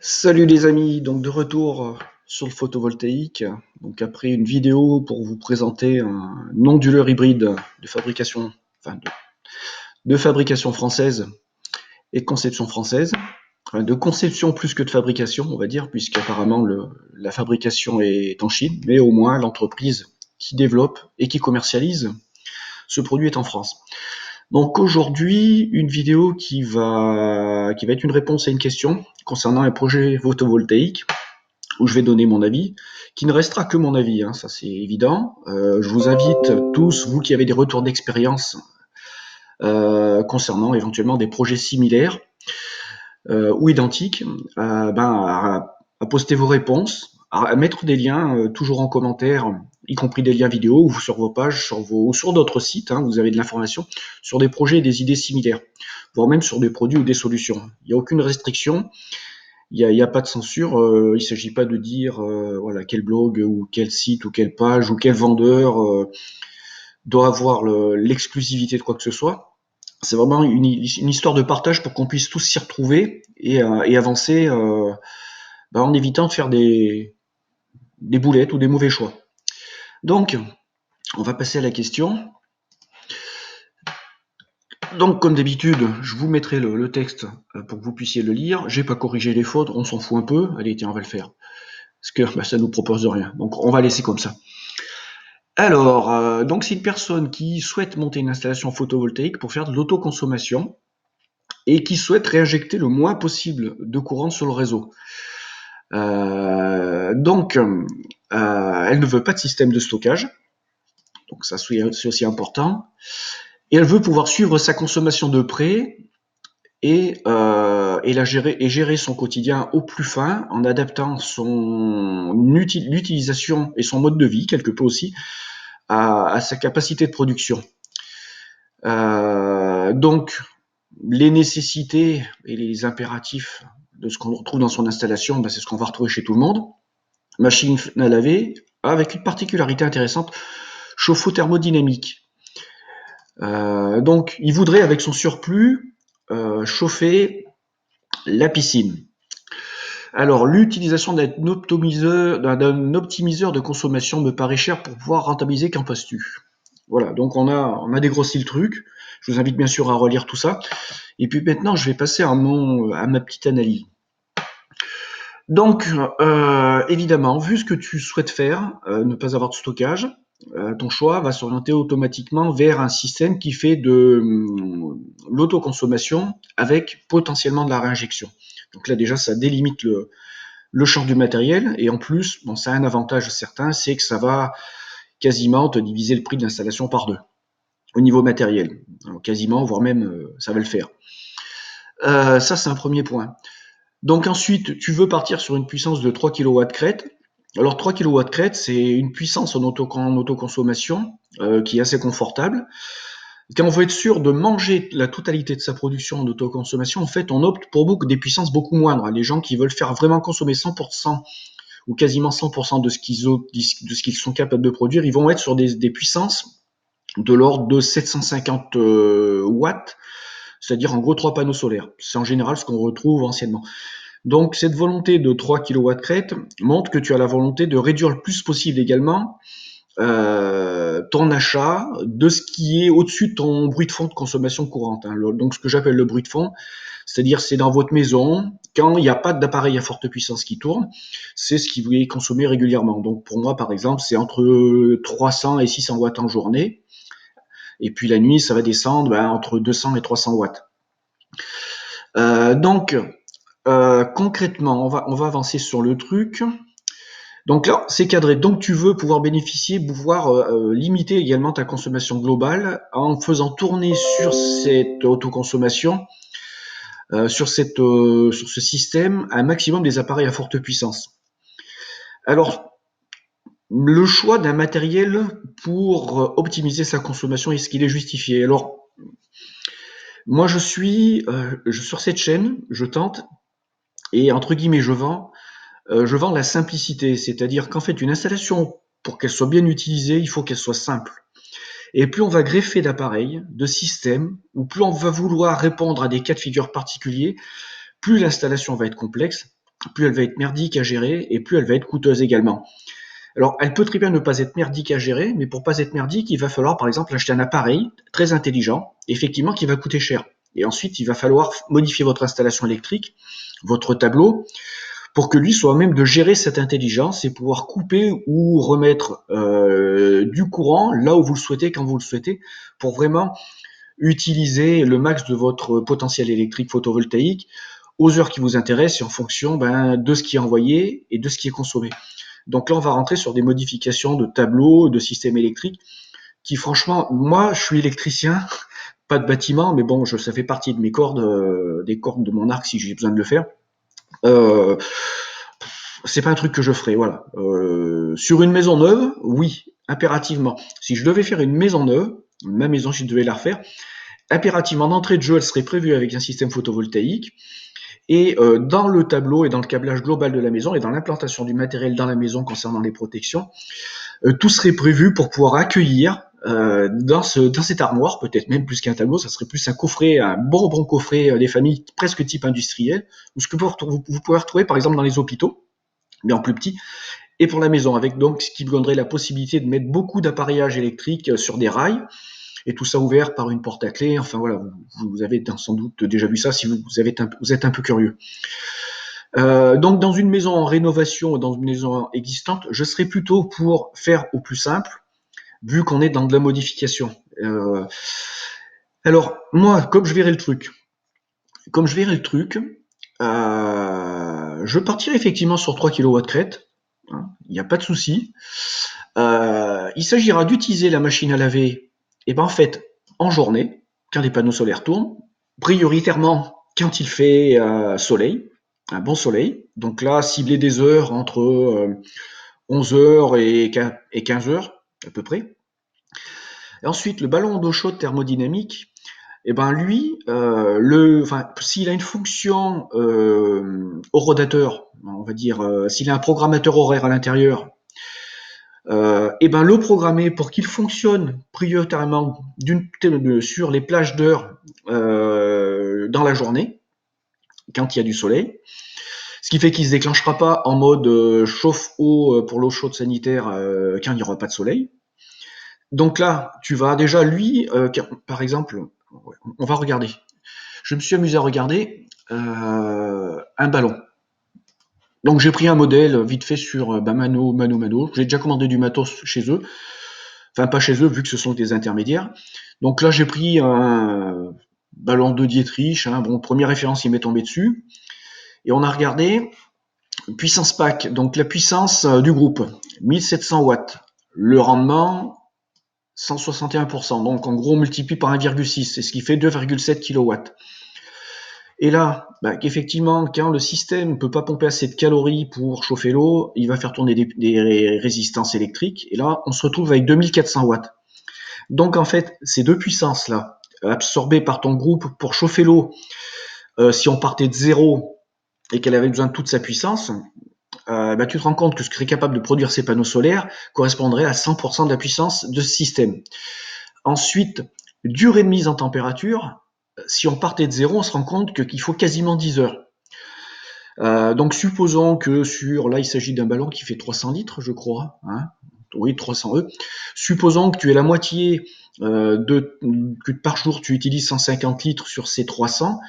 Salut les amis, donc de retour sur le photovoltaïque. Donc après une vidéo pour vous présenter un onduleur hybride de fabrication, enfin de fabrication française et de conception française. Enfin, de conception plus que de fabrication, on va dire, puisqu'apparemment la fabrication est en Chine, mais au moins l'entreprise qui développe et qui commercialise ce produit est en France. Donc aujourd'hui, une vidéo qui va être une réponse à une question concernant un projet photovoltaïque où je vais donner mon avis, qui ne restera que mon avis, hein, ça c'est évident. Je vous invite tous, vous qui avez des retours d'expérience concernant éventuellement des projets similaires ou identiques, à poster vos réponses, à mettre des liens toujours en commentaire, y compris des liens vidéo ou sur vos pages, ou sur d'autres sites, hein, vous avez de l'information sur des projets et des idées similaires, voire même sur des produits ou des solutions. Il n'y a aucune restriction. Il y a pas de censure, il ne s'agit pas de dire voilà, quel blog ou quel site ou quelle page ou quel vendeur doit avoir l'exclusivité de quoi que ce soit. C'est vraiment une histoire de partage pour qu'on puisse tous s'y retrouver et avancer en évitant de faire des boulettes ou des mauvais choix. Donc, on va passer à la question. Donc, comme d'habitude, je vous mettrai le texte pour que vous puissiez le lire. J'ai pas corrigé les fautes, on s'en fout un peu. Allez, tiens, on va le faire. Parce que ça nous propose rien. Donc, on va laisser comme ça. Alors, donc c'est une personne qui souhaite monter une installation photovoltaïque pour faire de l'autoconsommation et qui souhaite réinjecter le moins possible de courant sur le réseau. Elle ne veut pas de système de stockage, donc ça c'est aussi important. Et elle veut pouvoir suivre sa consommation de près et gérer son quotidien au plus fin en adaptant l'utilisation et son mode de vie quelque peu aussi à sa capacité de production. Donc, les nécessités et les impératifs de ce qu'on retrouve dans son installation, c'est ce qu'on va retrouver chez tout le monde. Machine à laver, avec une particularité intéressante, chauffe-eau thermodynamique. Donc, il voudrait, avec son surplus, chauffer la piscine. Alors, l'utilisation d'un optimiseur de consommation me paraît cher pour pouvoir rentabiliser. Qu'en penses-tu? Voilà, donc on a dégrossi le truc. Je vous invite bien sûr à relire tout ça. Et puis maintenant, je vais passer à ma petite analyse. Donc, évidemment, vu ce que tu souhaites faire, ne pas avoir de stockage, ton choix va s'orienter automatiquement vers un système qui fait de l'autoconsommation avec potentiellement de la réinjection. Donc là, déjà, ça délimite le champ du matériel. Et en plus, bon, ça a un avantage certain, c'est que ça va quasiment te diviser le prix de l'installation par deux au niveau matériel. Alors, quasiment, voire même, ça va le faire. Ça, c'est un premier point. Donc ensuite, tu veux partir sur une puissance de 3 kW crête. Alors 3 kW crête, c'est une puissance en autoconsommation qui est assez confortable. Quand on veut être sûr de manger la totalité de sa production en autoconsommation, en fait, on opte pour des puissances beaucoup moindres. Les gens qui veulent faire vraiment consommer 100% ou quasiment 100% de ce qu'ils sont capables de produire, ils vont être sur des puissances de l'ordre de 750 watts, c'est-à-dire en gros 3 panneaux solaires. C'est en général ce qu'on retrouve anciennement. Donc cette volonté de 3 kW crête montre que tu as la volonté de réduire le plus possible également ton achat de ce qui est au-dessus de ton bruit de fond de consommation courante. Hein. Donc ce que j'appelle le bruit de fond, c'est-à-dire c'est dans votre maison, quand il n'y a pas d'appareil à forte puissance qui tourne, c'est ce qui vous est consommé régulièrement. Donc pour moi par exemple, c'est entre 300 et 600 watts en journée. Et puis la nuit, ça va descendre entre 200 et 300 watts. Donc concrètement, on va avancer sur le truc. Donc là, c'est cadré. Donc tu veux pouvoir bénéficier, pouvoir limiter également ta consommation globale en faisant tourner sur cette autoconsommation, sur ce système, un maximum des appareils à forte puissance. Alors, le choix d'un matériel pour optimiser sa consommation, est-ce qu'il est justifié? Alors, moi je suis sur cette chaîne, je tente, et entre guillemets je vends la simplicité, c'est-à-dire qu'en fait une installation, pour qu'elle soit bien utilisée, il faut qu'elle soit simple. Et plus on va greffer d'appareils, de systèmes, ou plus on va vouloir répondre à des cas de figure particuliers, plus l'installation va être complexe, plus elle va être merdique à gérer et plus elle va être coûteuse également. Alors, elle peut très bien ne pas être merdique à gérer, mais pour pas être merdique, il va falloir par exemple acheter un appareil très intelligent, effectivement qui va coûter cher. Et ensuite, il va falloir modifier votre installation électrique, votre tableau, pour que lui soit à même de gérer cette intelligence et pouvoir couper ou remettre du courant là où vous le souhaitez, quand vous le souhaitez, pour vraiment utiliser le max de votre potentiel électrique photovoltaïque aux heures qui vous intéressent et en fonction de ce qui est envoyé et de ce qui est consommé. Donc là, on va rentrer sur des modifications de tableaux, de systèmes électriques qui, franchement, moi, je suis électricien, pas de bâtiment, mais bon, ça fait partie de mes cordes, des cordes de mon arc si j'ai besoin de le faire. Euh, c'est pas un truc que je ferais, voilà. Sur une maison neuve, oui, impérativement. Si je devais faire une maison neuve, ma maison, si je devais la refaire, impérativement d'entrée de jeu, elle serait prévue avec un système photovoltaïque. Et dans le tableau et dans le câblage global de la maison et dans l'implantation du matériel dans la maison concernant les protections, tout serait prévu pour pouvoir accueillir dans cette armoire, peut-être même plus qu'un tableau, ça serait plus un coffret, un bon coffret des familles presque type industriel, ou ce que vous pouvez retrouver par exemple dans les hôpitaux, mais en plus petit, et pour la maison, avec donc ce qui vous donnerait la possibilité de mettre beaucoup d'appareillage électrique sur des rails, et tout ça ouvert par une porte à clé. Enfin voilà, vous avez sans doute déjà vu ça si vous êtes un peu curieux. Donc dans une maison en rénovation, dans une maison existante, je serais plutôt pour faire au plus simple, vu qu'on est dans de la modification. Alors moi, comme je verrai le truc, je partirai effectivement sur 3 kW crête, hein, il n'y a pas de souci. Il s'agira d'utiliser la machine à laver, et en fait, en journée, quand les panneaux solaires tournent, prioritairement quand il fait soleil, un bon soleil. Donc là, cibler des heures entre 11 heures et 15 heures à peu près. Et ensuite, le ballon d'eau chaude thermodynamique, et ben lui, s'il a une fonction horodateur, on va dire, s'il a un programmateur horaire à l'intérieur, et ben le programmer pour qu'il fonctionne prioritairement sur les plages d'heures dans la journée, quand il y a du soleil. Ce qui fait qu'il ne se déclenchera pas en mode chauffe-eau pour l'eau chaude sanitaire quand il n'y aura pas de soleil. Donc là, tu vas déjà lui, par exemple, on va regarder. Je me suis amusé à regarder un ballon. Donc j'ai pris un modèle vite fait sur Mano. J'ai déjà commandé du matos chez eux. Enfin pas chez eux vu que ce sont des intermédiaires. Donc là j'ai pris un ballon de Dietrich. Hein. Bon, première référence, il m'est tombé dessus. Et on a regardé puissance pack, donc la puissance du groupe, 1700 watts. Le rendement, 161%. Donc en gros on multiplie par 1,6, c'est ce qui fait 2,7 kW. Et là, effectivement, quand le système ne peut pas pomper assez de calories pour chauffer l'eau, il va faire tourner des résistances électriques. Et là, on se retrouve avec 2400 watts. Donc en fait, ces deux puissances-là, absorbées par ton groupe pour chauffer l'eau, si on partait de zéro et qu'elle avait besoin de toute sa puissance, tu te rends compte que ce qui est capable de produire ces panneaux solaires correspondrait à 100% de la puissance de ce système. Ensuite, durée de mise en température, si on partait de zéro, on se rend compte qu'il faut quasiment 10 heures. Donc supposons que là il s'agit d'un ballon qui fait 300 litres, je crois, hein, oui 300 E. Supposons que tu aies la moitié que par jour tu utilises 150 litres sur ces 300,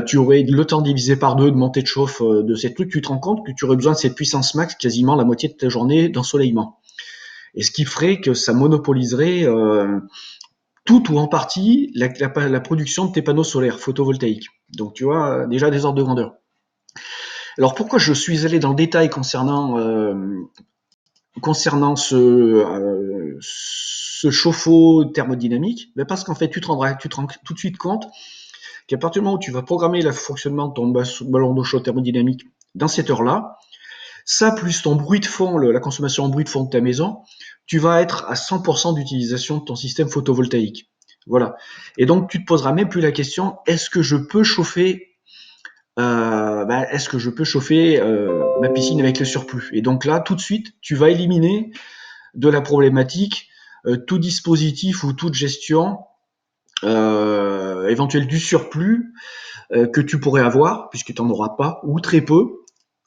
tu aurais le temps divisé par 2 de montée de chauffe de ces trucs, tu te rends compte que tu aurais besoin de cette puissance max quasiment la moitié de ta journée d'ensoleillement. Et ce qui ferait que ça monopoliserait tout ou en partie la production de tes panneaux solaires photovoltaïques. Donc tu vois, déjà des ordres de grandeur. Alors pourquoi je suis allé dans le détail concernant ce chauffe-eau thermodynamique? Parce qu'en fait, tu te rends tout de suite compte qu'à partir du moment où tu vas programmer le fonctionnement de ton ballon d'eau chaude thermodynamique dans cette heure-là, ça plus ton bruit de fond, la consommation en bruit de fond de ta maison, tu vas être à 100% d'utilisation de ton système photovoltaïque. Voilà. Et donc, tu te poseras même plus la question, est-ce que je peux chauffer ma piscine avec le surplus? Et donc là, tout de suite, tu vas éliminer de la problématique tout dispositif ou toute gestion éventuelle du surplus que tu pourrais avoir, puisque tu n'en auras pas, ou très peu,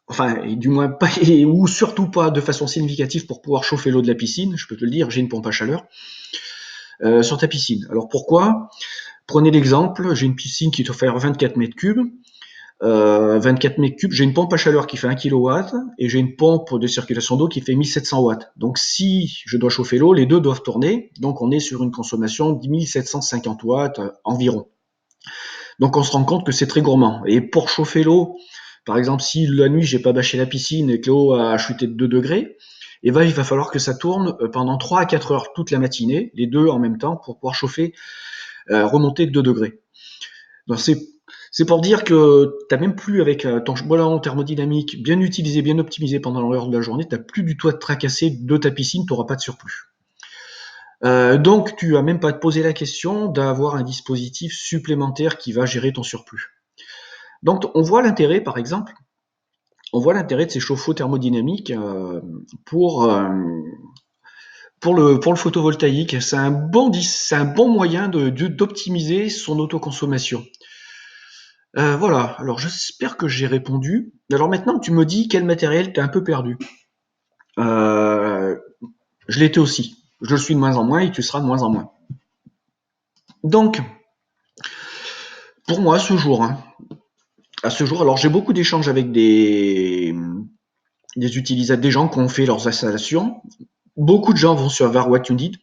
enfin, et du moins pas, ou surtout pas de façon significative pour pouvoir chauffer l'eau de la piscine. Je peux te le dire, j'ai une pompe à chaleur sur ta piscine. Alors pourquoi? Prenez l'exemple, j'ai une piscine qui doit faire 24 mètres cubes. 24 mètres cubes, j'ai une pompe à chaleur qui fait 1 kW et j'ai une pompe de circulation d'eau qui fait 1700 watts. Donc si je dois chauffer l'eau, les deux doivent tourner. Donc on est sur une consommation de 1750 watts environ. Donc on se rend compte que c'est très gourmand. Et pour chauffer l'eau, par exemple, si la nuit j'ai pas bâché la piscine et que l'eau a chuté de 2 degrés, et ben, il va falloir que ça tourne pendant 3 à 4 heures toute la matinée, les deux en même temps, pour pouvoir chauffer, remonter de 2 degrés. Donc c'est pour dire que tu n'as même plus, avec ton ballon thermodynamique bien utilisé, bien optimisé pendant l'heure de la journée, tu n'as plus du tout à te tracasser de ta piscine, tu n'auras pas de surplus. Donc tu n'as même pas à te poser la question d'avoir un dispositif supplémentaire qui va gérer ton surplus. Donc on voit l'intérêt, par exemple, on voit l'intérêt de ces chauffe-eau thermodynamiques pour le photovoltaïque. C'est un bon moyen d'optimiser son autoconsommation. Voilà, alors j'espère que j'ai répondu. Alors maintenant, tu me dis quel matériel t'es un peu perdu. Euh, je l'étais aussi. Je le suis de moins en moins et tu seras de moins en moins. Donc, pour moi, à ce jour, alors j'ai beaucoup d'échanges avec des utilisateurs, des gens qui ont fait leurs installations. Beaucoup de gens vont sur vers What You Need.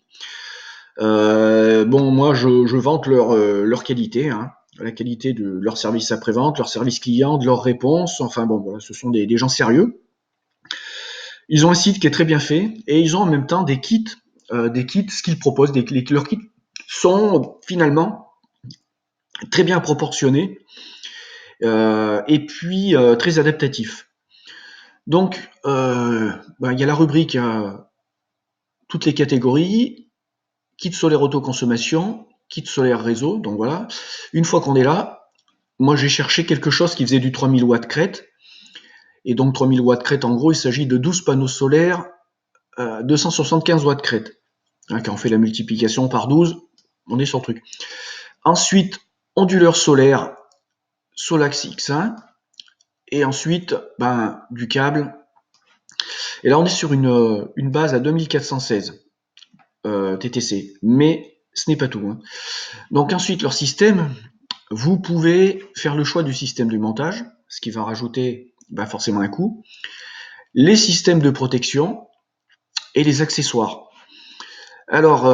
Bon, moi, je vante leur qualité, hein, la qualité de leur service après-vente, leur service client, de leurs réponses. Enfin bon, voilà, ce sont des gens sérieux. Ils ont un site qui est très bien fait et ils ont en même temps des kits, ce qu'ils proposent, leurs kits sont finalement très bien proportionnés et puis très adaptatifs. Donc, il y a la rubrique toutes les catégories, kit solaire autoconsommation, kit solaire réseau. Donc voilà, une fois qu'on est là, moi j'ai cherché quelque chose qui faisait du 3000 watts crête. Et donc 3000 watts crête, en gros, il s'agit de 12 panneaux solaires, 275 watts crête. Hein, quand on fait la multiplication par 12, on est sur le truc. Ensuite, onduleur solaire, Solax X1. Et ensuite, du câble. Et là, on est sur une base à 2416 TTC. Mais ce n'est pas tout. Hein. Donc ensuite, leur système, vous pouvez faire le choix du système de montage, ce qui va rajouter forcément un coût. Les systèmes de protection et les accessoires. Alors,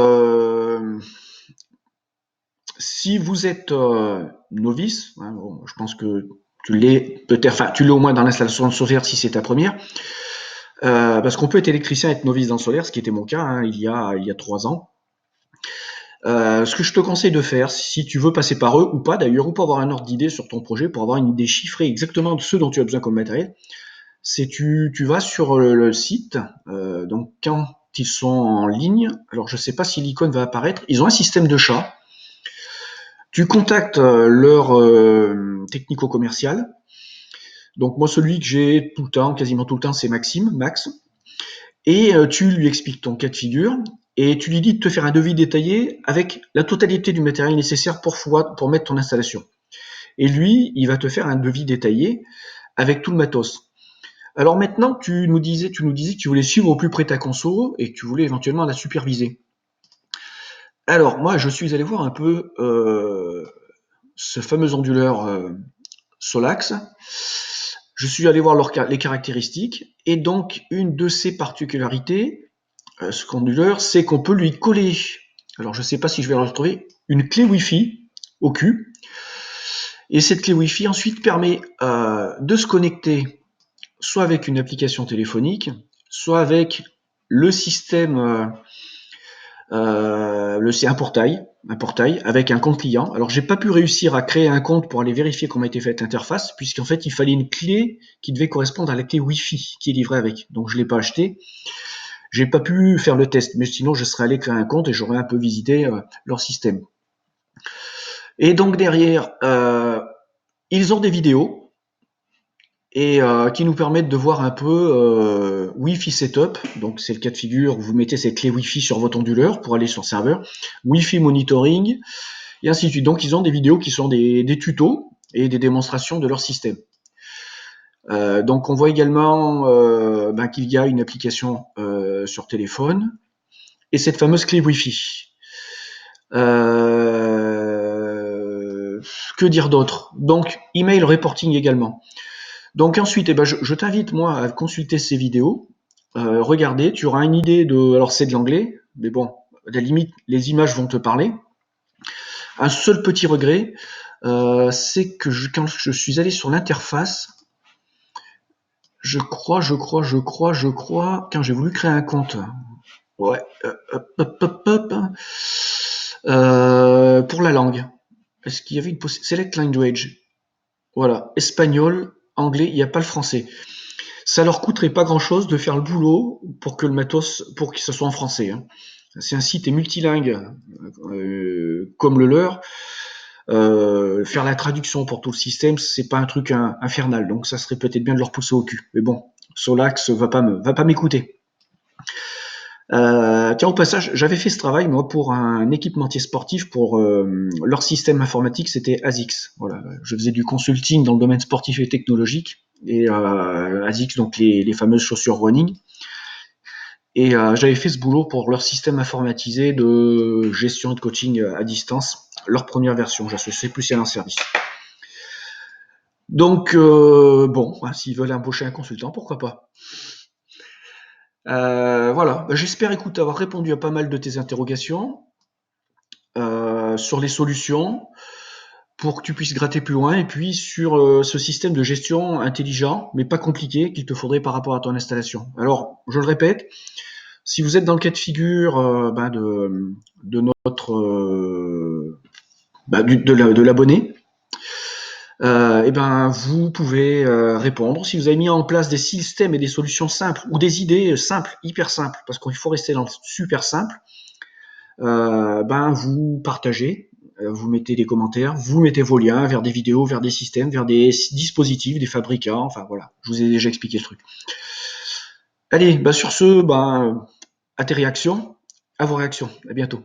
si vous êtes novice, hein, bon, je pense que tu l'es peut-être, enfin tu l'es au moins dans l'installation de solaire si c'est ta première, parce qu'on peut être électricien et être novice dans le solaire, ce qui était mon cas hein, il y a 3 ans. Ce que je te conseille de faire, si tu veux passer par eux ou pas d'ailleurs, ou pour avoir un ordre d'idée sur ton projet, pour avoir une idée chiffrée exactement de ce dont tu as besoin comme matériel, c'est tu vas sur le site, donc quand ils sont en ligne, alors je ne sais pas si l'icône va apparaître, ils ont un système de chat. Tu contactes leur technico-commercial. Donc moi, celui que j'ai tout le temps, quasiment tout le temps, c'est Max. Et tu lui expliques ton cas de figure et tu lui dis de te faire un devis détaillé avec la totalité du matériel nécessaire pour mettre ton installation. Et lui, il va te faire un devis détaillé avec tout le matos. Alors maintenant, tu nous disais que tu voulais suivre au plus près ta conso et que tu voulais éventuellement la superviser. Alors moi, je suis allé voir un peu ce fameux onduleur Solax. Je suis allé voir les caractéristiques et donc une de ses particularités, ce onduleur, c'est qu'on peut lui coller, alors je ne sais pas si je vais le retrouver, une clé Wi-Fi au cul. Et cette clé Wi-Fi ensuite permet de se connecter soit avec une application téléphonique, soit avec le système, c'est un portail avec un compte client. Alors j'ai pas pu réussir à créer un compte pour aller vérifier comment était faite l'interface, puisqu'en fait il fallait une clé qui devait correspondre à la clé Wi-Fi qui est livrée avec. Donc je l'ai pas acheté. J'ai pas pu faire le test, mais sinon je serais allé créer un compte et j'aurais un peu visité leur système. Et donc derrière, ils ont des vidéos et qui nous permettent de voir un peu Wi-Fi setup. Donc c'est le cas de figure où vous mettez cette clé Wi-Fi sur votre onduleur pour aller sur le serveur, Wi-Fi monitoring et ainsi de suite. Donc ils ont des vidéos qui sont des tutos et des démonstrations de leur système. Donc on voit également qu'il y a une application sur téléphone et cette fameuse clé Wi-Fi. Que dire d'autre? Donc email reporting également. Donc ensuite, je t'invite moi à consulter ces vidéos, regarder, tu auras une idée de. Alors c'est de l'anglais, mais bon, à la limite, les images vont te parler. Un seul petit regret, c'est que quand je suis allé sur l'interface, je crois, quand j'ai voulu créer un compte. Ouais, pour la langue. Est-ce qu'il y avait une possibilité? Select language. Voilà, espagnol, anglais, il n'y a pas le français. Ça leur coûterait pas grand-chose de faire le boulot pour que le matos, pour que ce soit en français, hein. Si un site est multilingue comme le leur, faire la traduction pour tout le système, c'est pas un truc infernal. Donc ça serait peut-être bien de leur pousser au cul. Mais bon, Solax va pas m'écouter. Tiens, au passage, j'avais fait ce travail moi pour un équipementier sportif pour leur système informatique, c'était ASICS. Voilà, je faisais du consulting dans le domaine sportif et technologique et ASICS, donc les fameuses chaussures running. Et j'avais fait ce boulot pour leur système informatisé de gestion et de coaching à distance, leur première version. Je sais plus si elle est en service. Donc bon, s'ils veulent embaucher un consultant, pourquoi pas. Voilà, j'espère écoute avoir répondu à pas mal de tes interrogations sur les solutions pour que tu puisses gratter plus loin et puis sur ce système de gestion intelligent mais pas compliqué qu'il te faudrait par rapport à ton installation. Alors, je le répète, si vous êtes dans le cas de figure de notre de l'abonné, vous pouvez répondre. Si vous avez mis en place des systèmes et des solutions simples ou des idées simples, hyper simples, parce qu'il faut rester dans le super simple, vous partagez, vous mettez des commentaires, vous mettez vos liens vers des vidéos, vers des systèmes, vers des dispositifs, des fabricants, enfin voilà, je vous ai déjà expliqué le truc. Allez, sur ce, à tes réactions, à vos réactions, à bientôt.